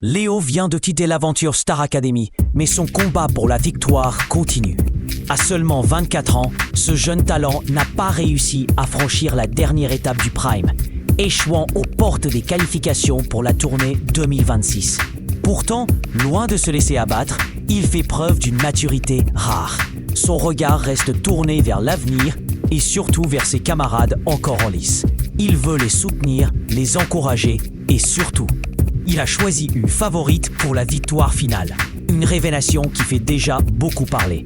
Léo vient de quitter l'aventure Star Academy, mais son combat pour la victoire continue. À seulement 24 ans, ce jeune talent n'a pas réussi à franchir la dernière étape du Prime, échouant aux portes des qualifications pour la tournée 2026. Pourtant, loin de se laisser abattre, il fait preuve d'une maturité rare. Son regard reste tourné vers l'avenir et surtout vers ses camarades encore en lice. Il veut les soutenir, les encourager et surtout, il a choisi une favorite pour la victoire finale. Une révélation qui fait déjà beaucoup parler.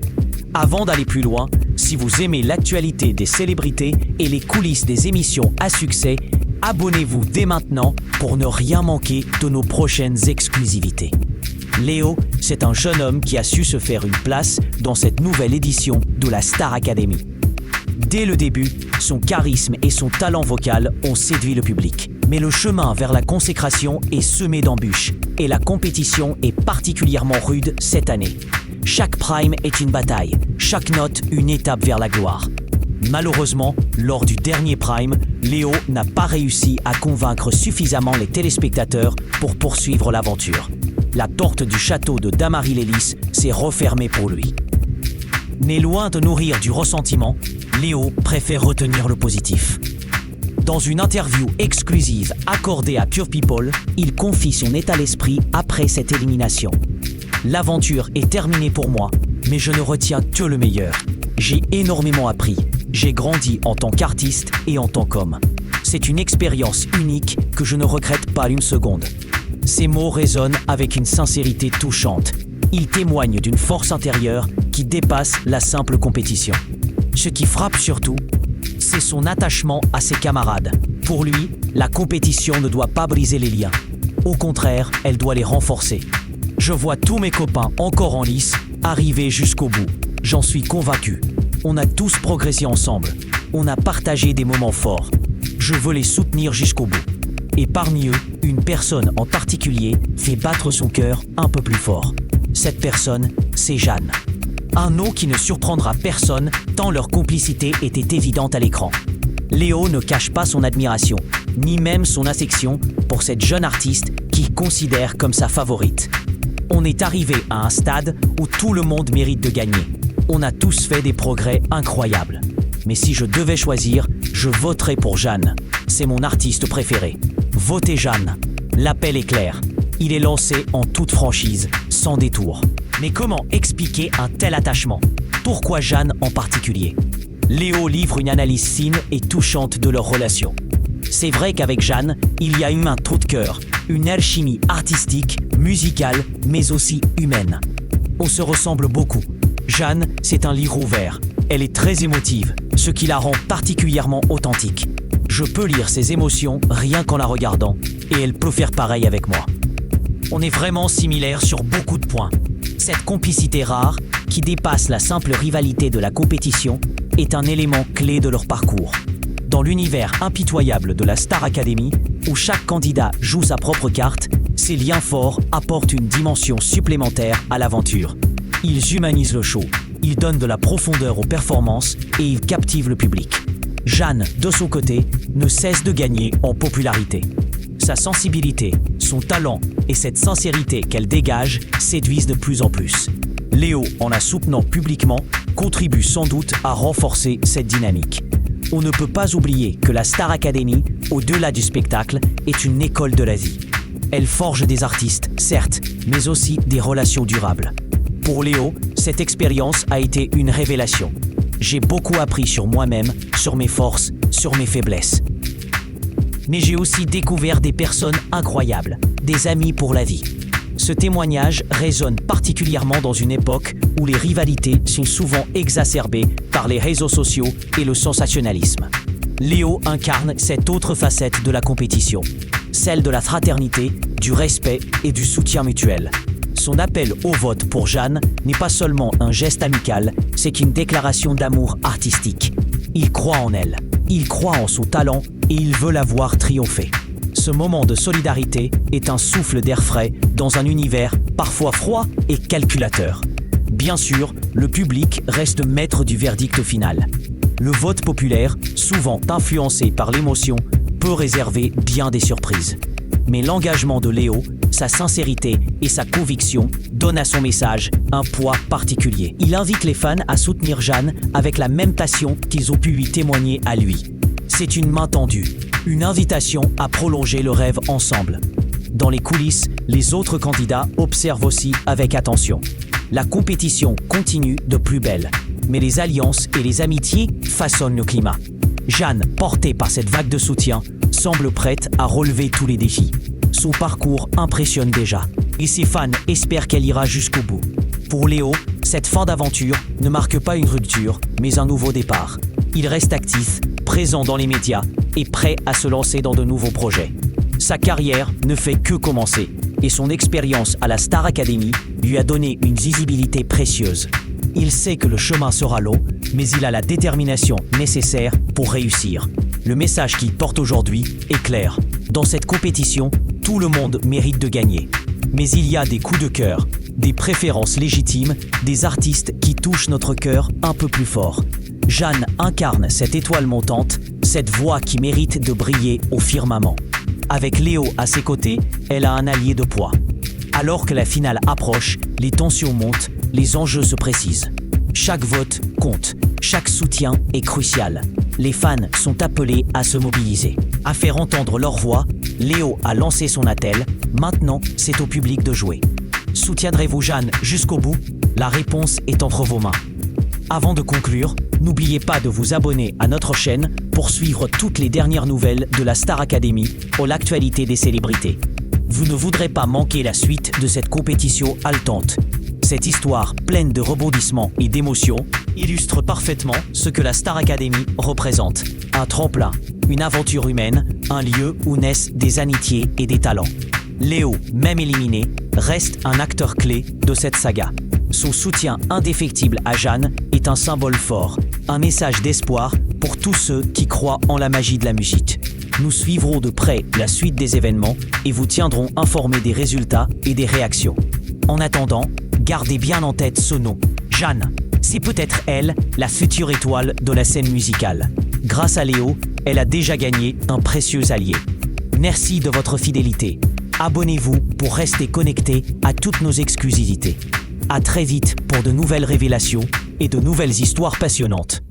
Avant d'aller plus loin, si vous aimez l'actualité des célébrités et les coulisses des émissions à succès, abonnez-vous dès maintenant pour ne rien manquer de nos prochaines exclusivités. Léo, c'est un jeune homme qui a su se faire une place dans cette nouvelle édition de la Star Academy. Dès le début, son charisme et son talent vocal ont séduit le public. Mais le chemin vers la consécration est semé d'embûches et la compétition est particulièrement rude cette année. Chaque Prime est une bataille, chaque note une étape vers la gloire. Malheureusement, lors du dernier Prime, Léo n'a pas réussi à convaincre suffisamment les téléspectateurs pour poursuivre l'aventure. La porte du château de Damary-Lélis s'est refermée pour lui. Mais loin de nourrir du ressentiment, Léo préfère retenir le positif. Dans une interview exclusive accordée à Pure People, il confie son état d'esprit après cette élimination. L'aventure est terminée pour moi, mais je ne retiens que le meilleur. J'ai énormément appris. J'ai grandi en tant qu'artiste et en tant qu'homme. C'est une expérience unique que je ne regrette pas une seconde. Ces mots résonnent avec une sincérité touchante. Ils témoignent d'une force intérieure qui dépasse la simple compétition. Ce qui frappe surtout, c'est son attachement à ses camarades. Pour lui, la compétition ne doit pas briser les liens. Au contraire, elle doit les renforcer. Je vois tous mes copains encore en lice arriver jusqu'au bout. J'en suis convaincu. On a tous progressé ensemble. On a partagé des moments forts. Je veux les soutenir jusqu'au bout. Et parmi eux, une personne en particulier fait battre son cœur un peu plus fort. Cette personne, c'est Jeanne. Un nom qui ne surprendra personne tant leur complicité était évidente à l'écran. Léo ne cache pas son admiration, ni même son affection pour cette jeune artiste qu'il considère comme sa favorite. On est arrivé à un stade où tout le monde mérite de gagner. On a tous fait des progrès incroyables. Mais si je devais choisir, je voterais pour Jeanne. C'est mon artiste préféré. Votez Jeanne. L'appel est clair. Il est lancé en toute franchise, sans détour. Mais comment expliquer un tel attachement? Pourquoi Jeanne en particulier? Léo livre une analyse fine et touchante de leur relation. C'est vrai qu'avec Jeanne, il y a eu un trou de cœur, une alchimie artistique, musicale, mais aussi humaine. On se ressemble beaucoup. Jeanne, c'est un livre ouvert. Elle est très émotive, ce qui la rend particulièrement authentique. Je peux lire ses émotions rien qu'en la regardant, et elle peut faire pareil avec moi. On est vraiment similaires sur beaucoup de points. Cette complicité rare, qui dépasse la simple rivalité de la compétition, est un élément clé de leur parcours. Dans l'univers impitoyable de la Star Academy, où chaque candidat joue sa propre carte, ces liens forts apportent une dimension supplémentaire à l'aventure. Ils humanisent le show, ils donnent de la profondeur aux performances et ils captivent le public. Jeanne, de son côté, ne cesse de gagner en popularité. Sa sensibilité, son talent et cette sincérité qu'elle dégage séduisent de plus en plus. Léo, en la soutenant publiquement, contribue sans doute à renforcer cette dynamique. On ne peut pas oublier que la Star Academy, au-delà du spectacle, est une école de la vie. Elle forge des artistes, certes, mais aussi des relations durables. Pour Léo, cette expérience a été une révélation. J'ai beaucoup appris sur moi-même, sur mes forces, sur mes faiblesses. Mais j'ai aussi découvert des personnes incroyables, des amis pour la vie. Ce témoignage résonne particulièrement dans une époque où les rivalités sont souvent exacerbées par les réseaux sociaux et le sensationnalisme. Léo incarne cette autre facette de la compétition, celle de la fraternité, du respect et du soutien mutuel. Son appel au vote pour Jeanne n'est pas seulement un geste amical, c'est une déclaration d'amour artistique. Il croit en elle, il croit en son talent et il veut la voir triompher. Ce moment de solidarité est un souffle d'air frais dans un univers parfois froid et calculateur. Bien sûr, le public reste maître du verdict final. Le vote populaire, souvent influencé par l'émotion, peut réserver bien des surprises. Mais l'engagement de Léo, sa sincérité et sa conviction donnent à son message un poids particulier. Il invite les fans à soutenir Jeanne avec la même passion qu'ils ont pu lui témoigner à lui. C'est une main tendue, une invitation à prolonger le rêve ensemble. Dans les coulisses, les autres candidats observent aussi avec attention. La compétition continue de plus belle, mais les alliances et les amitiés façonnent le climat. Jeanne, portée par cette vague de soutien, semble prête à relever tous les défis. Son parcours impressionne déjà, et ses fans espèrent qu'elle ira jusqu'au bout. Pour Léo, cette fin d'aventure ne marque pas une rupture, mais un nouveau départ. Il reste actif, présent dans les médias et prêt à se lancer dans de nouveaux projets. Sa carrière ne fait que commencer, et son expérience à la Star Academy lui a donné une visibilité précieuse. Il sait que le chemin sera long, mais il a la détermination nécessaire pour réussir. Le message qu'il porte aujourd'hui est clair. Dans cette compétition, tout le monde mérite de gagner. Mais il y a des coups de cœur, des préférences légitimes, des artistes qui touchent notre cœur un peu plus fort. Jeanne incarne cette étoile montante, cette voix qui mérite de briller au firmament. Avec Léo à ses côtés, elle a un allié de poids. Alors que la finale approche, les tensions montent, les enjeux se précisent. Chaque vote compte, chaque soutien est crucial. Les fans sont appelés à se mobiliser, à faire entendre leur voix. Léo a lancé son attelle, maintenant c'est au public de jouer. Soutiendrez-vous Jeanne jusqu'au bout? La réponse est entre vos mains. Avant de conclure, n'oubliez pas de vous abonner à notre chaîne pour suivre toutes les dernières nouvelles de la Star Academy ou l'actualité des célébrités. Vous ne voudrez pas manquer la suite de cette compétition haletante. Cette histoire pleine de rebondissements et d'émotions illustre parfaitement ce que la Star Academy représente. Un tremplin, une aventure humaine, un lieu où naissent des amitiés et des talents. Léo, même éliminé, reste un acteur clé de cette saga. Son soutien indéfectible à Jeanne est un symbole fort, un message d'espoir pour tous ceux qui croient en la magie de la musique. Nous suivrons de près la suite des événements et vous tiendrons informés des résultats et des réactions. En attendant, gardez bien en tête ce nom, Jeanne. C'est peut-être elle, la future étoile de la scène musicale. Grâce à Léo, elle a déjà gagné un précieux allié. Merci de votre fidélité. Abonnez-vous pour rester connecté à toutes nos exclusivités. À très vite pour de nouvelles révélations et de nouvelles histoires passionnantes.